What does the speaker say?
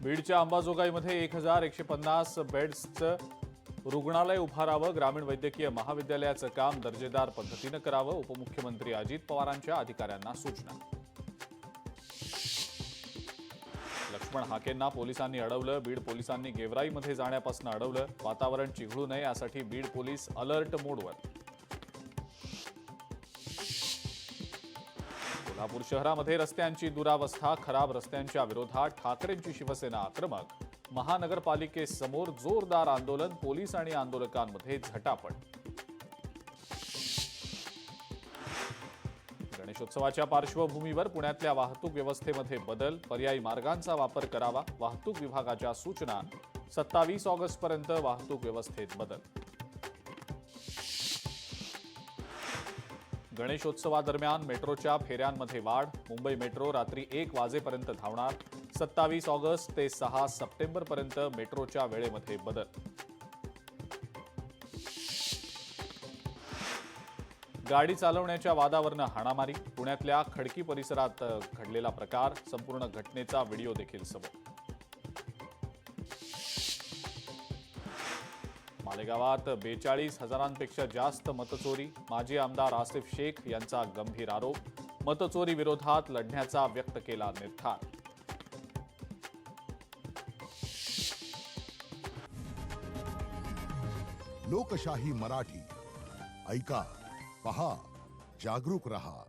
बीडच्या अंबाजोगाईमध्ये 1150 बेड्सचं रुग्णालय उभारावं. ग्रामीण वैद्यकीय महाविद्यालयाचं काम दर्जेदार पद्धतीनं करावं. उपमुख्यमंत्री अजित पवारांच्या अधिकाऱ्यांना सूचना. लक्ष्मण हाकेंना पोलिसांनी अडवलं. बीड पोलिसांनी गेवराईमध्ये जाण्यापासून अडवलं. वातावरण चिघळू नये यासाठी बीड पोलीस अलर्ट मोडवर. कोल्हापूर शहरामध्ये रस्त्यांची दुरावस्था. खराब रस्त्यांच्या विरोधात ठाकरेंची शिवसेना आक्रमक. महानगरपालिकेसमोर जोरदार आंदोलन. पोलीस आणि आंदोलकांमध्ये झटापट. गणेशोत्सवाच्या पार्श्वभूमीवर पुण्यातल्या वाहतूक व्यवस्थेमध्ये बदल. पर्यायी मार्गांचा वापर करावा. वाहतूक विभागाच्या सूचना. 27 ऑगस्टपर्यंत वाहतूक व्यवस्थेत बदल. गणेशोत्सवादरम्यान मेट्रोच्या फेऱ्यांमध्ये वाढ. मुंबई मेट्रो रात्री 1 वाजेपर्यंत धावणार. 27 ऑगस्ट ते 6 सप्टेंबरपर्यंत मेट्रोच्या वेळेमध्ये बदल. गाडी चालवण्याच्या वादावरनं हाणामारी. पुण्यातल्या खडकी परिसरात घडलेला प्रकार. संपूर्ण घटनेचा व्हिडिओ देखील समोर. मालेगावात 42,000पेक्षा जास्त मतचोरी. माजी आमदार आसिफ शेख यांचा गंभीर आरोप. मतचोरी विरोधात लढण्याचा व्यक्त केला निर्धार. लोकशाही मराठी ऐका, पहा, जागरूक रहा.